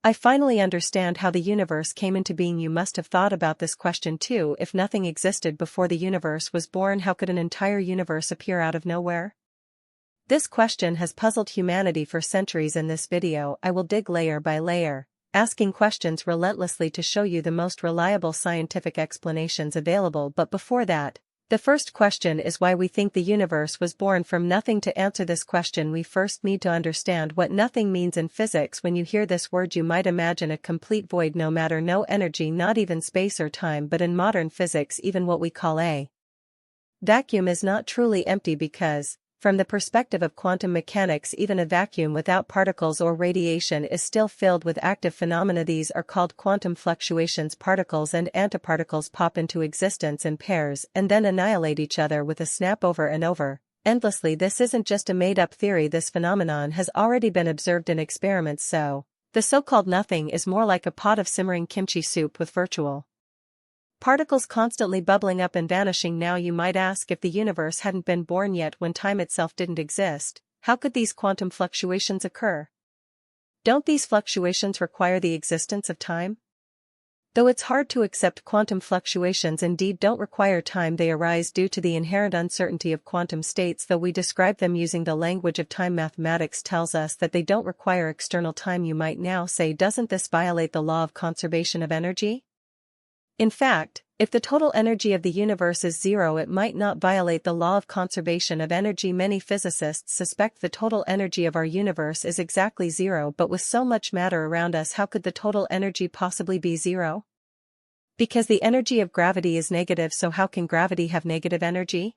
I finally understand how the universe came into being. You must have thought about this question too. If nothing existed before the universe was born, how could an entire universe appear out of nowhere? This question has puzzled humanity for centuries. In this video, I will dig layer by layer, asking questions relentlessly to show you the most reliable scientific explanations available. But before that, the first question is why we think the universe was born from nothing. To answer this question, we first need to understand what nothing means in physics. When you hear this word, you might imagine a complete void, no matter, no energy, not even space or time. But in modern physics, even what we call a vacuum is not truly empty, because, from the perspective of quantum mechanics, even a vacuum without particles or radiation is still filled with active phenomena. These are called quantum fluctuations. Particles and antiparticles pop into existence in pairs and then annihilate each other with a snap, over and over, endlessly. This isn't just a made-up theory. This phenomenon has already been observed in experiments. So, the so-called nothing is more like a pot of simmering kimchi soup with virtual particles constantly bubbling up and vanishing. Now you might ask, if the universe hadn't been born yet, when time itself didn't exist, how could these quantum fluctuations occur? Don't these fluctuations require the existence of time? Though it's hard to accept, quantum fluctuations indeed don't require time. They arise due to the inherent uncertainty of quantum states. Though we describe them using the language of time, mathematics tells us that they don't require external time. You might now say, doesn't this violate the law of conservation of energy? In fact, if the total energy of the universe is zero, it might not violate the law of conservation of energy. Many physicists suspect the total energy of our universe is exactly zero, but with so much matter around us, how could the total energy possibly be zero? Because the energy of gravity is negative. So how can gravity have negative energy?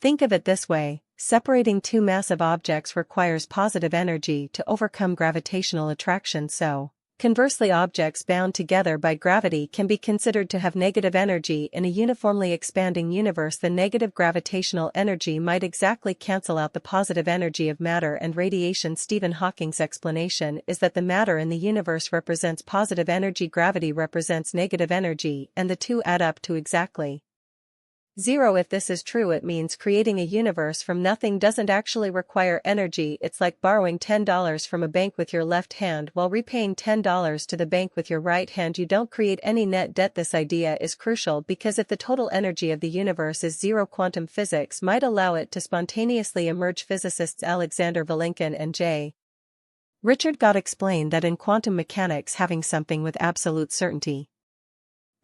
Think of it this way: separating two massive objects requires positive energy to overcome gravitational attraction. So, conversely, objects bound together by gravity can be considered to have negative energy. In a uniformly expanding universe, the negative gravitational energy might exactly cancel out the positive energy of matter and radiation. Stephen Hawking's explanation is that the matter in the universe represents positive energy, gravity represents negative energy, and the two add up to exactly zero. If this is true, it means creating a universe from nothing doesn't actually require energy. It's like borrowing $10 from a bank with your left hand while repaying $10 to the bank with your right hand. You don't create any net debt. This idea is crucial because if the total energy of the universe is zero, quantum physics might allow it to spontaneously emerge. Physicists Alexander Vilenkin and J. Richard Gott explained that in quantum mechanics, having something with absolute certainty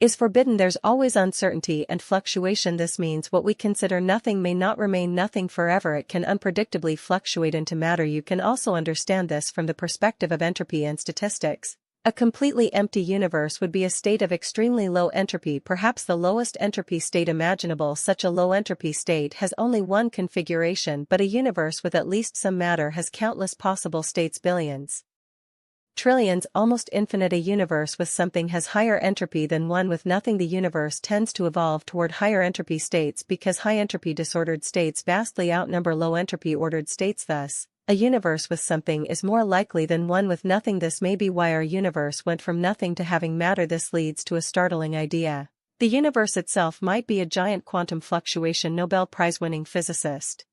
is forbidden. There's always uncertainty and fluctuation. This means what we consider nothing may not remain nothing forever. It can unpredictably fluctuate into matter. You can also understand this from the perspective of entropy and statistics. A completely empty universe would be a state of extremely low entropy, perhaps the lowest entropy state imaginable. Such a low entropy state has only one configuration, but a universe with at least some matter has countless possible states, billions, trillions, almost infinite. A universe with something has higher entropy than one with nothing. The universe tends to evolve toward higher entropy states because high entropy disordered states vastly outnumber low entropy ordered states. Thus, a universe with something is more likely than one with nothing. This may be why our universe went from nothing to having matter. This leads to a startling idea. The universe itself might be a giant quantum fluctuation. Nobel Prize-winning physicist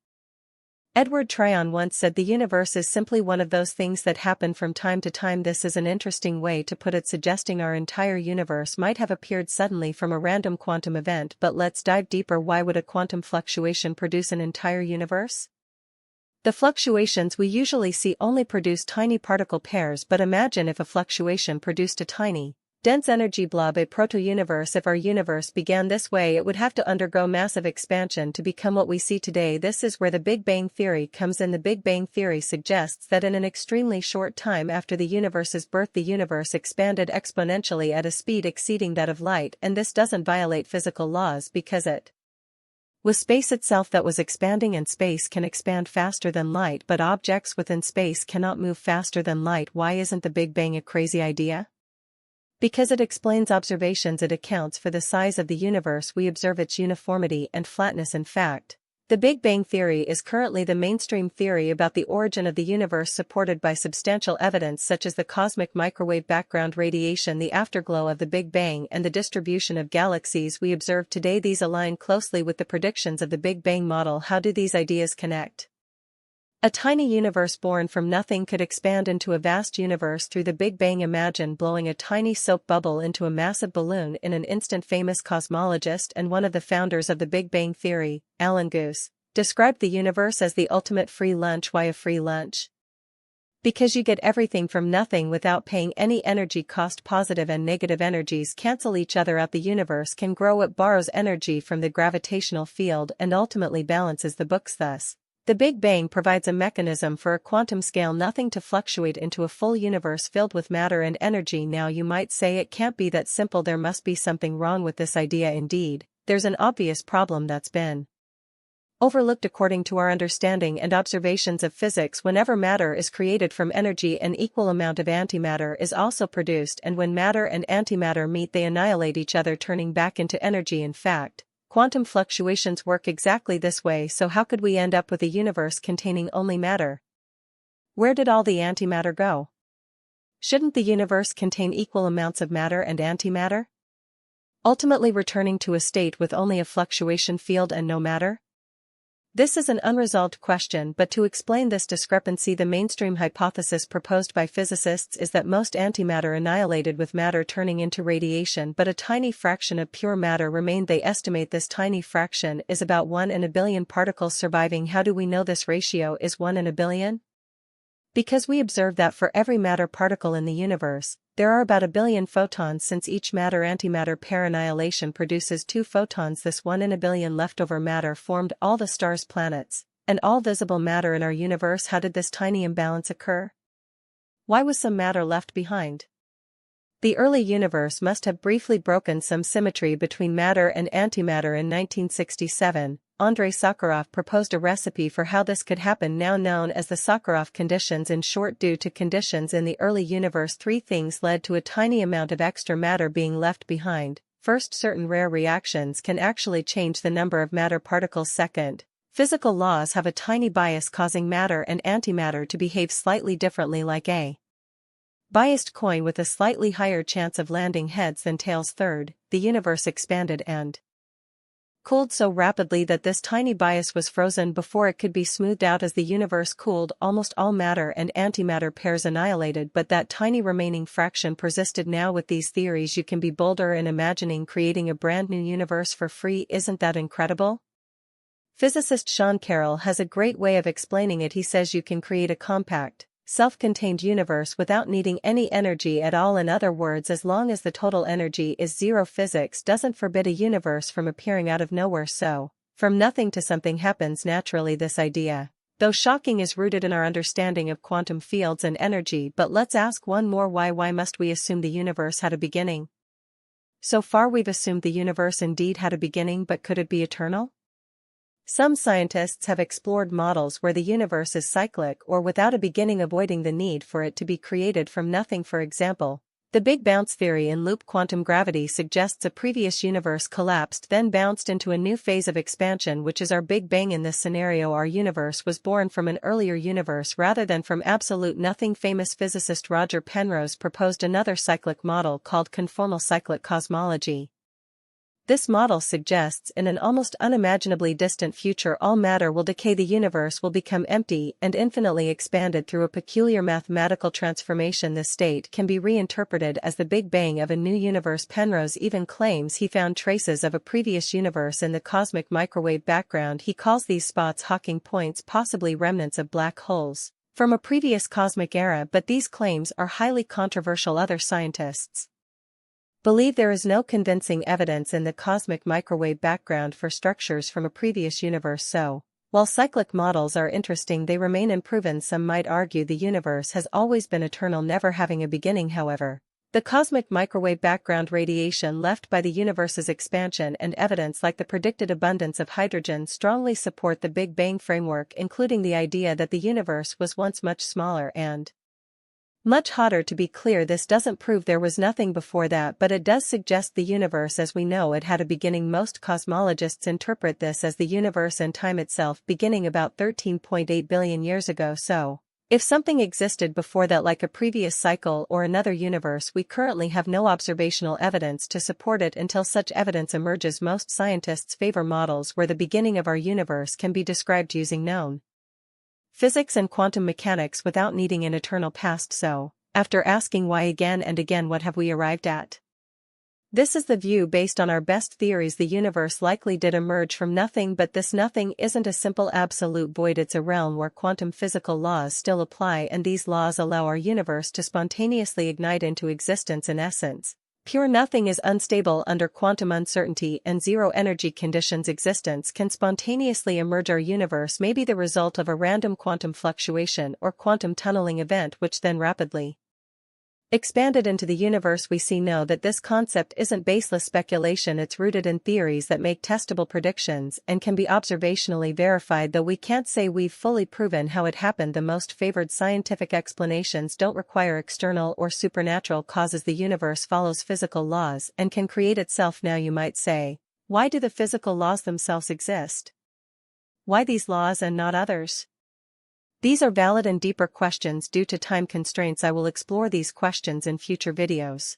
Edward Tryon once said the universe is simply one of those things that happen from time to time. This is an interesting way to put it, suggesting our entire universe might have appeared suddenly from a random quantum event. But let's dive deeper. Why would a quantum fluctuation produce an entire universe? The fluctuations we usually see only produce tiny particle pairs, but imagine if a fluctuation produced a tiny, dense energy blob, a proto-universe. If our universe began this way, it would have to undergo massive expansion to become what we see today. This is where the Big Bang Theory comes in. The Big Bang Theory suggests that in an extremely short time after the universe's birth, the universe expanded exponentially at a speed exceeding that of light, and this doesn't violate physical laws because it was space itself that was expanding, and space can expand faster than light, but objects within space cannot move faster than light. Why isn't the Big Bang a crazy idea? Because it explains observations. It accounts for the size of the universe. We observe its uniformity and flatness. In fact, the Big Bang Theory is currently the mainstream theory about the origin of the universe, supported by substantial evidence such as the cosmic microwave background radiation, the afterglow of the Big Bang, and the distribution of galaxies we observe today. These align closely with the predictions of the Big Bang model. How do these ideas connect? A tiny universe born from nothing could expand into a vast universe through the Big Bang. Imagine blowing a tiny soap bubble into a massive balloon in an instant. Famous cosmologist and one of the founders of the Big Bang theory, Alan Guth, described the universe as the ultimate free lunch. Why a free lunch? Because you get everything from nothing without paying any energy cost. Positive and negative energies cancel each other out. The universe can grow. It borrows energy from the gravitational field and ultimately balances the books. Thus, the Big Bang provides a mechanism for a quantum scale nothing to fluctuate into a full universe filled with matter and energy. Now you might say it can't be that simple. There must be something wrong with this idea. Indeed, there's an obvious problem that's been overlooked. According to our understanding and observations of physics, whenever matter is created from energy, an equal amount of antimatter is also produced, and when matter and antimatter meet they annihilate each other, turning back into energy. In fact, quantum fluctuations work exactly this way. So how could we end up with a universe containing only matter? Where did all the antimatter go? Shouldn't the universe contain equal amounts of matter and antimatter, ultimately returning to a state with only a fluctuation field and no matter? This is an unresolved question, but to explain this discrepancy, the mainstream hypothesis proposed by physicists is that most antimatter annihilated with matter turning into radiation, but a tiny fraction of pure matter remained. They estimate this tiny fraction is about 1 in a billion particles surviving. How do we know this ratio is 1 in a billion? Because we observe that for every matter particle in the universe, there are about a billion photons, since each matter-antimatter pair annihilation produces 2 photons. This 1 in a billion leftover matter formed all the stars, planets, and all visible matter in our universe. How did this tiny imbalance occur? Why was some matter left behind? The early universe must have briefly broken some symmetry between matter and antimatter. In 1967, Andrei Sakharov proposed a recipe for how this could happen, now known as the Sakharov conditions. In short, due to conditions in the early universe, 3 things led to a tiny amount of extra matter being left behind. First, certain rare reactions can actually change the number of matter particles. Second, physical laws have a tiny bias causing matter and antimatter to behave slightly differently, like a biased coin with a slightly higher chance of landing heads than tails. Third, the universe expanded and cooled so rapidly that this tiny bias was frozen before it could be smoothed out. As the universe cooled, almost all matter and antimatter pairs annihilated, but that tiny remaining fraction persisted. Now with these theories you can be bolder in imagining creating a brand new universe for free. Isn't that incredible? Physicist Sean Carroll has a great way of explaining it. He says you can create a compact, self-contained universe without needing any energy at all. In other words, as long as the total energy is zero, physics doesn't forbid a universe from appearing out of nowhere. So, from nothing to something happens naturally. This idea, though shocking, is rooted in our understanding of quantum fields and energy. But let's ask one more why. Why must we assume the universe had a beginning? So far we've assumed the universe indeed had a beginning, but could it be eternal? Some scientists have explored models where the universe is cyclic or without a beginning, avoiding the need for it to be created from nothing. For example, the Big Bounce theory in loop quantum gravity suggests a previous universe collapsed, then bounced into a new phase of expansion, which is our Big Bang. In this scenario, our universe was born from an earlier universe rather than from absolute nothing. Famous physicist Roger Penrose proposed another cyclic model called conformal cyclic cosmology. This model suggests in an almost unimaginably distant future all matter will decay, the universe will become empty and infinitely expanded through a peculiar mathematical transformation. This state can be reinterpreted as the Big Bang of a new universe. Penrose even claims he found traces of a previous universe in the cosmic microwave background. He calls these spots Hawking points, possibly remnants of black holes from a previous cosmic era, but these claims are highly controversial. Other scientists believe there is no convincing evidence in the cosmic microwave background for structures from a previous universe. So, while cyclic models are interesting, they remain unproven. Some might argue the universe has always been eternal, never having a beginning. However, the cosmic microwave background radiation left by the universe's expansion and evidence like the predicted abundance of hydrogen strongly support the Big Bang framework, including the idea that the universe was once much smaller and much hotter. To be clear, this doesn't prove there was nothing before that, but it does suggest the universe as we know it had a beginning. Most cosmologists interpret this as the universe and time itself beginning about 13.8 billion years ago. So, if something existed before that, like a previous cycle or another universe, we currently have no observational evidence to support it. Until such evidence emerges, most scientists favor models where the beginning of our universe can be described using known physics and quantum mechanics without needing an eternal past. So, after asking why again and again, what have we arrived at? This is the view based on our best theories. The universe likely did emerge from nothing, but this nothing isn't a simple absolute void. It's a realm where quantum physical laws still apply, and these laws allow our universe to spontaneously ignite into existence. In essence, pure nothing is unstable under quantum uncertainty and zero-energy conditions. Existence can spontaneously emerge. Our universe may be the result of a random quantum fluctuation or quantum tunneling event which then rapidly expanded into the universe we see. Know that this concept isn't baseless speculation. It's rooted in theories that make testable predictions and can be observationally verified. Though we can't say we've fully proven how it happened, the most favored scientific explanations don't require external or supernatural causes. The universe follows physical laws and can create itself. Now you might say, why do the physical laws themselves exist? Why these laws and not others? These are valid and deeper questions. Due to time constraints, I will explore these questions in future videos.